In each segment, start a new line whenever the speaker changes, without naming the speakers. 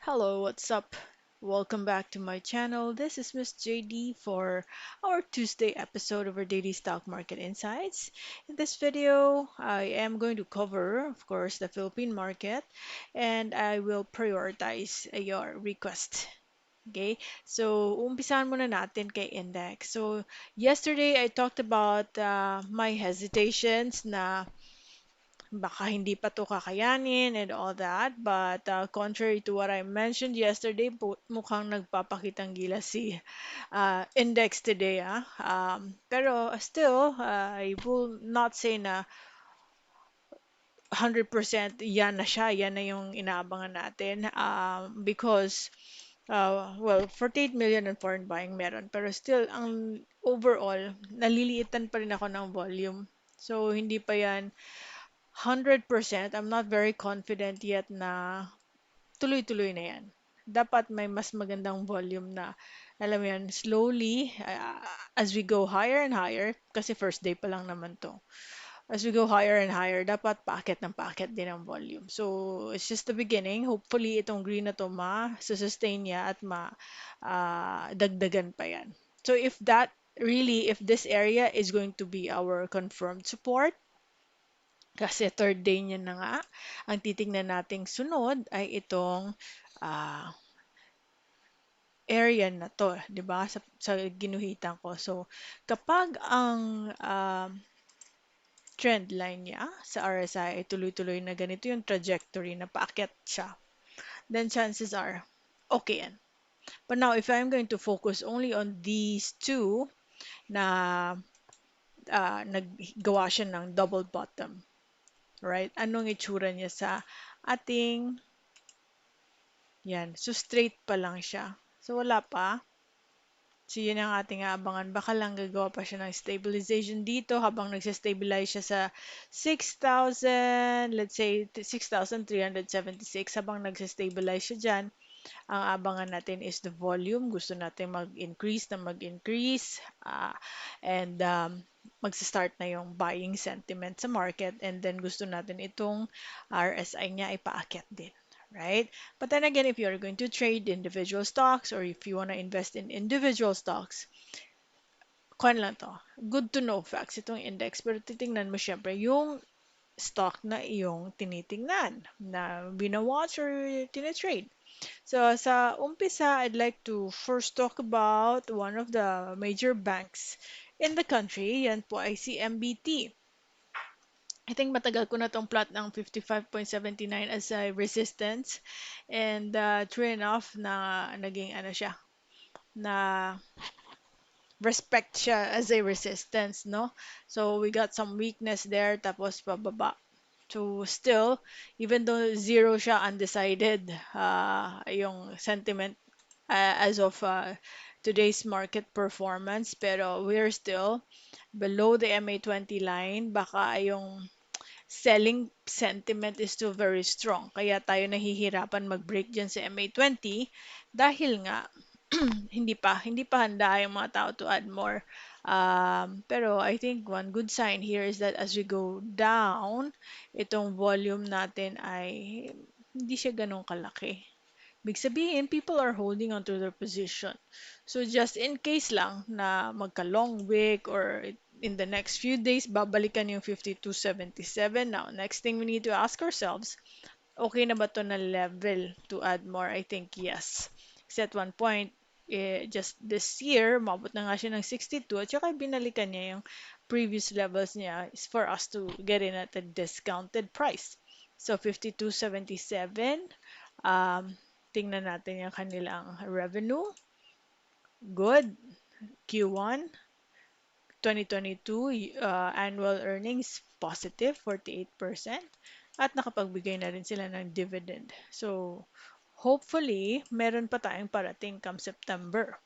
Hello, what's up? Welcome back to my channel. This is Miss JD for our Tuesday episode of our Daily Stock Market Insights. In this video, I am going to cover, of course, the Philippine market and I will prioritize your request. Okay, so umpisahan muna natin kay index. So yesterday I talked about my hesitations na baka hindi pa to kakayanin and all that. But contrary to what I mentioned yesterday, mukhang nagpapakitang gilas si index today. Pero still, I will not say na 100% yan na siya, yan na yung inaabangan natin. Because, well, 48 million in foreign buying meron. Pero still, ang overall, naliliitan pa rin ako ng volume. So, hindi pa yan 100%, I'm not very confident yet na tuloy-tuloy na yan. Dapat may mas magandang volume na, alam mo yan, slowly, as we go higher and higher, kasi first day pa lang naman to. As we go higher and higher, dapat packet ng packet din ang volume. So, it's just the beginning. Hopefully, itong green na to sustain niya at dagdagan pa yan. So, if this area is going to be our confirmed support, kasi third day niya na nga. Ang titingnan nating sunod ay itong ah, area na to, 'di ba? Sa ginuhitan ko. So, kapag ang trend line niya sa RSI ay tuloy-tuloy na ganito yung trajectory na paakyat siya, then chances are okay yan. But now, if I'm going to focus only on these two na naggawa siya ng double bottom, right? Anong itsura niya sa ating yan. So, straight pa lang siya. So, wala pa. So, yun ang ating aabangan. Baka lang gagawa pa siya ng stabilization dito habang nagsistabilize siya sa 6,000, let's say 6,376 habang nagsistabilize siya dyan. Ang abangan natin is the volume. Gusto natin mag-increase na mag-increase. And magsa-start na yung buying sentiment sa market. And then gusto natin itong RSI niya ay paakyat din. Right? But then again, if you're going to trade individual stocks or if you want to invest in individual stocks, kuhan lang to. Good to know facts itong index. Pero titingnan mo syempre yung stock na iyong tinitingnan na binawatch or tinitrade. So, sa umpisa, I'd like to first talk about one of the major banks in the country. Yan po ay si MBT. I think matagal ko na tong plot ng 55.79 as a resistance. And true enough na naging ano siya, na respect siya as a resistance, no? So, we got some weakness there, tapos pababa. So, still, even though zero siya, undecided, yung sentiment as of today's market performance, pero we're still below the MA20 line. Baka yung selling sentiment is still very strong. Kaya tayo nahihirapan mag-break dyan sa MA20 dahil nga hindi pa handa yung mga tao to add more. Pero I think one good sign here is that as we go down, itong volume natin ay hindi siya ganun kalaki. Big sabihin, people are holding on to their position. So just in case lang na magka-long wick or in the next few days, babalikan yung 52.77. Now, next thing we need to ask ourselves, okay na ba to na level to add more? I think yes. Kasi at one point, just this year, mabot na nga siya ng 62 at saka binalikan niya yung previous levels niya is for us to get in at a discounted price. So, 52.77. Tingnan natin yung kanilang revenue. Good. Q1 2022 annual earnings positive 48% at nakapagbigay na rin sila ng dividend. So, hopefully, meron pa tayong parating come September.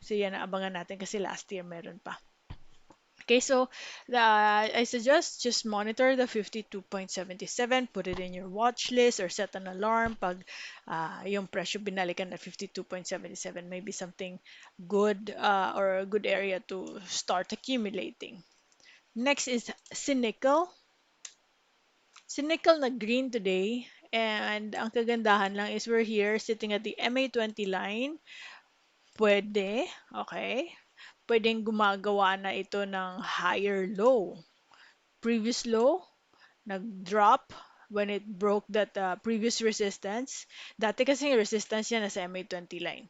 So, yan ang abangan natin kasi last year meron pa. Okay, so I suggest just monitor the 52.77, put it in your watch list or set an alarm pag yung presyo binalikan at 52.77, maybe something good or a good area to start accumulating. Next is NIKL. Si NIKL na green today And ang kagandahan lang is we're here sitting at the MA20 line. Pwede, okay? Pwedeng gumagawa na ito ng higher low. Previous low, nag-drop when it broke that previous resistance. Dati kasi yung resistance niya nasa MA20 line.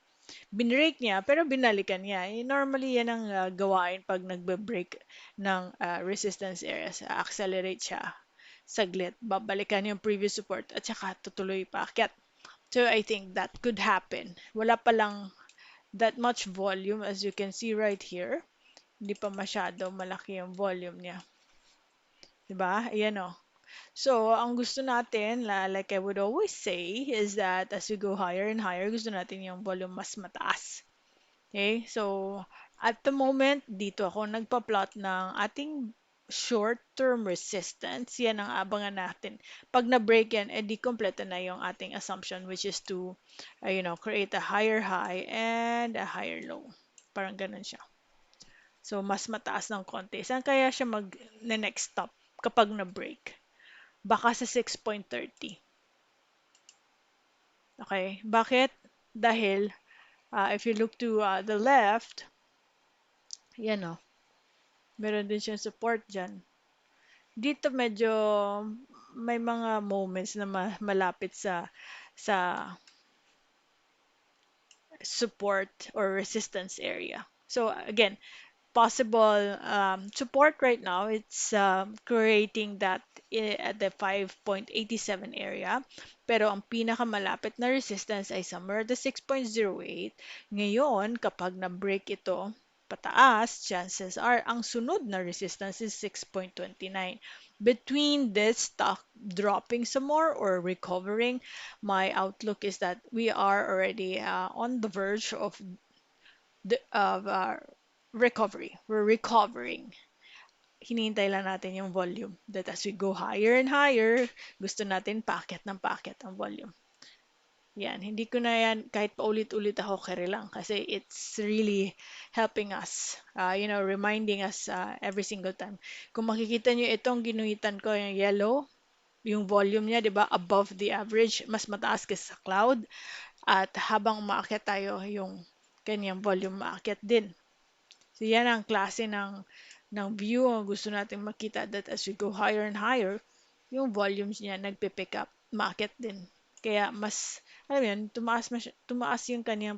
Binrake niya, pero binalikan niya. Normally, yan ang gawain pag nagbe-break ng resistance areas. Accelerate siya saglit. Babalikan yung previous support at saka tutuloy pa akyat. So, I think that could happen. Wala pa lang that much volume as you can see right here. Hindi pa masyado malaki yung volume niya. Diba? Ayan o. So, ang gusto natin, like I would always say, is that as we go higher and higher, gusto natin yung volume mas mataas. Okay? So, at the moment, dito ako nagpa-plot ng ating short-term resistance. Yan ang abangan natin. Pag na-break yan, edi kompleto na yung ating assumption, which is to, create a higher high and a higher low. Parang ganun siya. So, mas mataas ng konti. Saan kaya siya mag-next stop kapag na-break? Baka sa 6.30. Okay? Bakit? Dahil, if you look to the left, yan o, meron din siyang support dyan. Dito medyo may mga moments na malapit sa support or resistance area. So again, possible support right now, it's creating that at the 5.87 area. Pero ang pinakamalapit na resistance ay somewhere at the 6.08. Ngayon, kapag na-break ito pataas, chances are ang sunod na resistance is 6.29. Between this stock dropping some more or recovering, my outlook is that we are already on the verge of recovery. We're recovering. Hinihintay lang natin yung volume. That as we go higher and higher, gusto natin packet ng packet ang volume. Yan, hindi ko na yan, kahit paulit-ulit ako, kere lang. Kasi it's really helping us, reminding us every single time. Kung makikita nyo itong ginuhitan ko, yung yellow, yung volume niya, di ba, above the average, mas mataas kasi sa cloud. At habang umaakyat tayo, yung kanyang volume maakyat din. So, yan ang klase ng view ang gusto natin makita, that as we go higher and higher, yung volumes niya nagpe-pick up, maakyat din. Kaya mas, alam mo yun, tumaas yung kanyang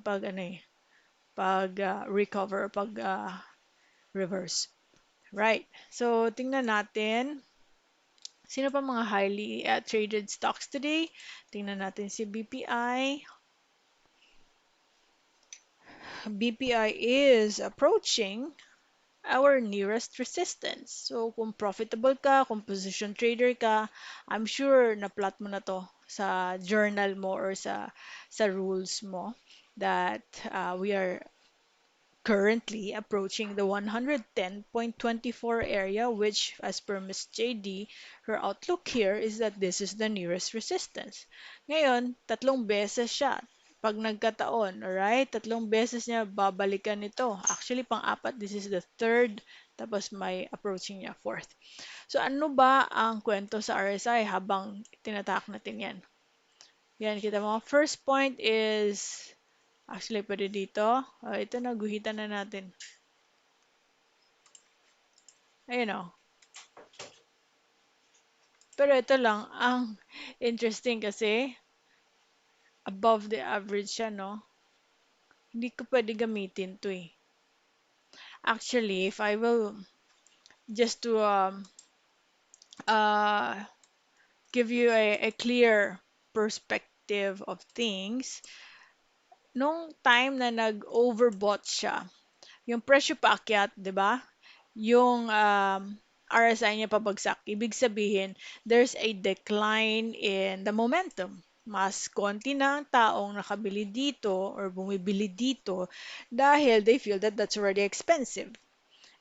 recover, reverse. Right. So, tingnan natin. Sino pa mga highly traded stocks today? Tingnan natin si BPI. BPI is approaching our nearest resistance. So, kung profitable ka, kung position trader ka, I'm sure na-plot mo na to sa journal mo or sa rules mo that we are currently approaching the 110.24 area, which, as per Miss JD, her outlook here is that this is the nearest resistance. Ngayon, tatlong beses siya. Pag nagkataon, alright? Tatlong beses niya babalikan ito. Actually, pang-apat, this is the third, tapos may approaching niya, fourth. So, ano ba ang kwento sa RSI habang tinatak natin yan? Yan, kita mo. First point is, actually, pwede dito. Ito, naguhitan na natin. Ayun o. Pero ito lang, ang interesting kasi, above the average siya, no? Hindi ko pwede gamitin to eh. Actually, if I will just to uh, give you a clear perspective of things, nung time na nag-overbought siya, yung presyo paakyat, 'di ba? Yung RSI niya pabagsak. Ibig sabihin, there's a decline in the momentum. Mas konti na ang taong nakabili dito or bumibili dito dahil they feel that that's already expensive.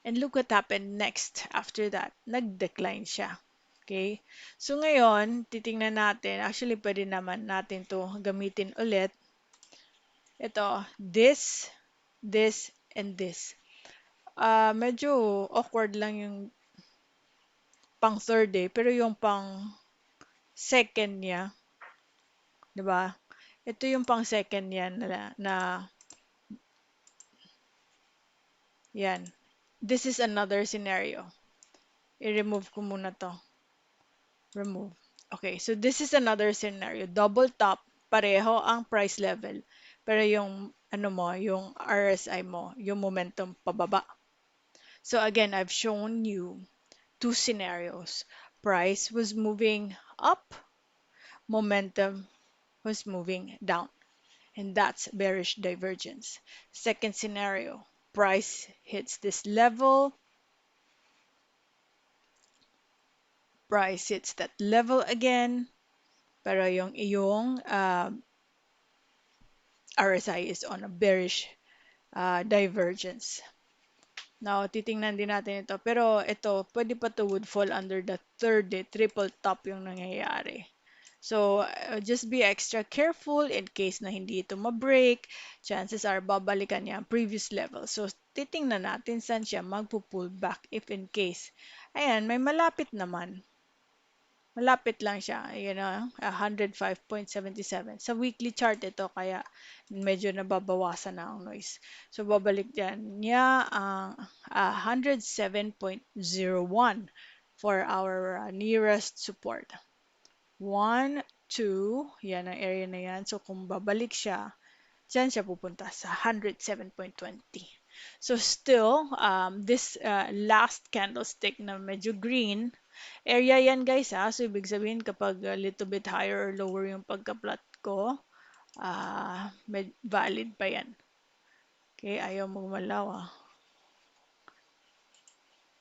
And look what happened next after that. Nag-decline siya. Okay? So ngayon, titingnan natin. Actually, pwede naman natin to gamitin ulit. Ito, this, and this. Medyo awkward lang yung pang third day, pero yung pang second niya, 'di ba? Ito yung pang second yan na yan. This is another scenario. I-remove ko muna to. Remove. Okay, so this is another scenario. Double top, pareho ang price level. Pero yung ano mo, yung RSI mo, yung momentum pababa. So again, I've shown you two scenarios. Price was moving up, momentum was moving down. And that's bearish divergence. Second scenario, price hits this level, price hits that level again, pero yung iyong RSI is on a bearish divergence. Now, titingnan din natin ito. Pero ito, pwede pa to would fall under the third day, triple top yung nangyayari. So, just be extra careful in case na hindi ito ma-break. Chances are babalikan niya ang previous level. So, titingnan natin saan siya magpo-pull back if in case. Ayan, may malapit naman. Malapit lang siya, 105.77. Sa weekly chart ito, kaya medyo nababawasan na ang noise. So, babalik dyan niya ang 107.01 for our nearest support. 1, 2, yan ang area na yan. So, kung babalik siya, dyan siya pupunta sa 107.20. So, still, this last candlestick na medyo green, area yan guys ha. So, ibig sabihin kapag a little bit higher or lower yung pagka-plot ko, valid pa yan. Okay, ayaw magmalaw ah.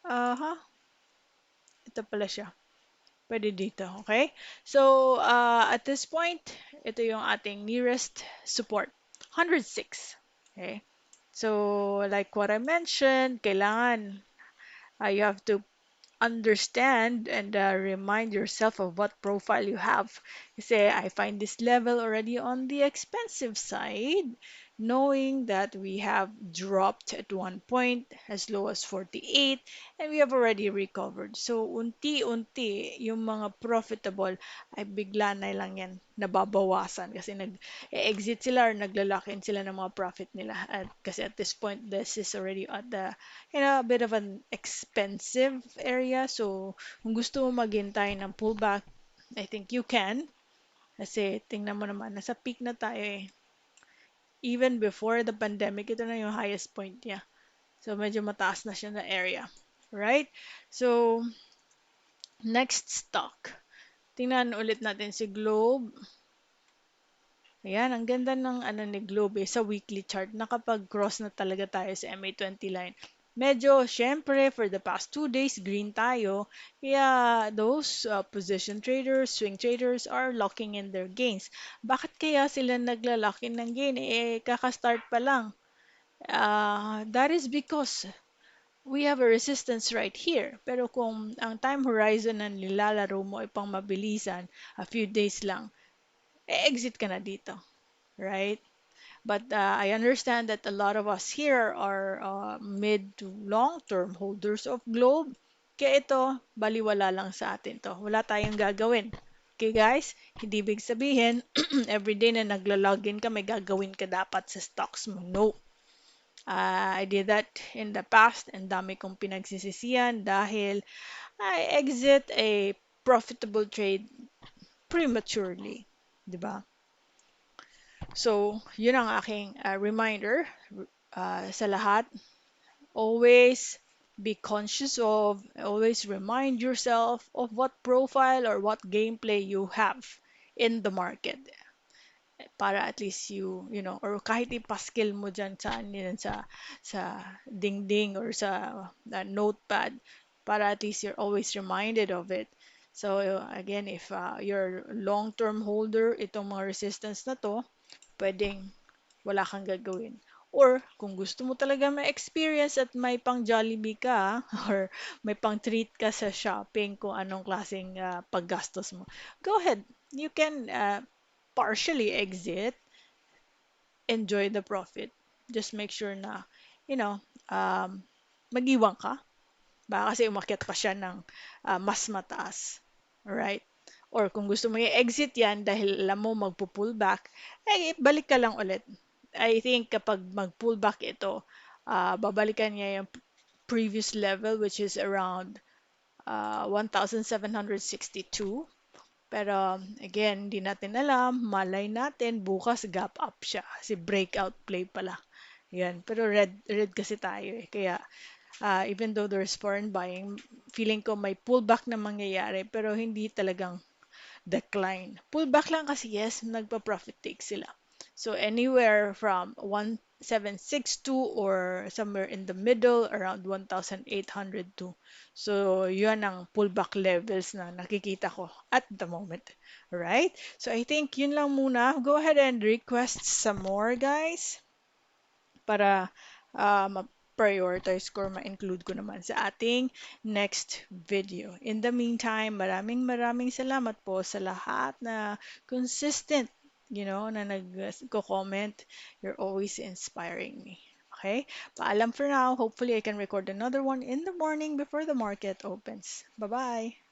Aha, ito pala siya. Pwede dito, okay? So, at this point, ito yung ating nearest support, 106. Okay? So, like what I mentioned, kailangan you have to understand and remind yourself of what profile you have. Kasi I find this level already on the expensive side, knowing that we have dropped at one point as low as 48 and we have already recovered. So, unti-unti, yung mga profitable ay bigla na lang yan nababawasan kasi nag-exit sila or naglalakin sila ng mga profit nila. At kasi at this point, this is already at the a bit of an expensive area. So, kung gusto mo maghintay ng pullback, I think you can. Kasi tingnan mo naman, nasa peak na tayo eh. Even before the pandemic, ito na yung highest point niya. So, medyo mataas na siya na area. Right? So, next stock. Tingnan ulit natin si Globe. Ayan, ang ganda ng ano ni Globe sa weekly chart na kapag cross na talaga tayo sa MA20 line. Medyo, syempre, for the past 2 days, green tayo. Kaya those position traders, swing traders are locking in their gains. Bakit kaya sila naglalaki ng gain? Eh, kakastart pa lang. That is because we have a resistance right here. Pero kung ang time horizon na nilalaro mo ay pang mabilisan, a few days lang, exit ka na dito. Right? But I understand that a lot of us here are mid to long-term holders of Globe. Kaya ito, baliwala lang sa atin to. Wala tayong gagawin. Okay guys, hindi ibig sabihin, everyday na nagla-login ka, may gagawin ka dapat sa stocks mo. No. I did that in the past and dami kong pinagsisisihan dahil I exit a profitable trade prematurely. 'Di ba? So, yun ang aking reminder sa lahat. Always be conscious of, always remind yourself of what profile or what gameplay you have in the market para at least or kahit ipaskill mo dyan sa dingding or sa notepad para at least you're always reminded of it. So again, if you're long-term holder, itong mga resistance na to, pwedeng wala kang gagawin. Or kung gusto mo talaga ma-experience at may pang Jollibee ka or may pang treat ka sa shopping kung anong klaseng paggastos mo, go ahead. You can partially exit, enjoy the profit. Just make sure na, you know, mag-iwan ka. Baka kasi umakyat pa siya ng mas mataas. Alright? Or kung gusto mo i-exit yan dahil alam mo magpo-pullback, eh, balik ka lang ulit. I think kapag mag-pullback ito, babalikan niya yung previous level which is around 1,762. Pero again, hindi natin alam, malay natin bukas gap up siya kasi breakout play pala. Yan, pero red kasi tayo eh. Kaya even though there's foreign buying, feeling ko may pullback na mangyayari pero hindi talagang decline. Pullback lang kasi yes, nagpa-profit take sila. So anywhere from 1,762 or somewhere in the middle around 1,802. So yun ang pullback levels na nakikita ko at the moment. Alright? So I think yun lang muna. Go ahead and request some more guys para ma-prioritize ko or ma-include ko naman sa ating next video. In the meantime, maraming salamat po sa lahat na consistent, na nagko-comment. You're always inspiring me. Okay? Paalam for now. Hopefully, I can record another one in the morning before the market opens. Bye-bye!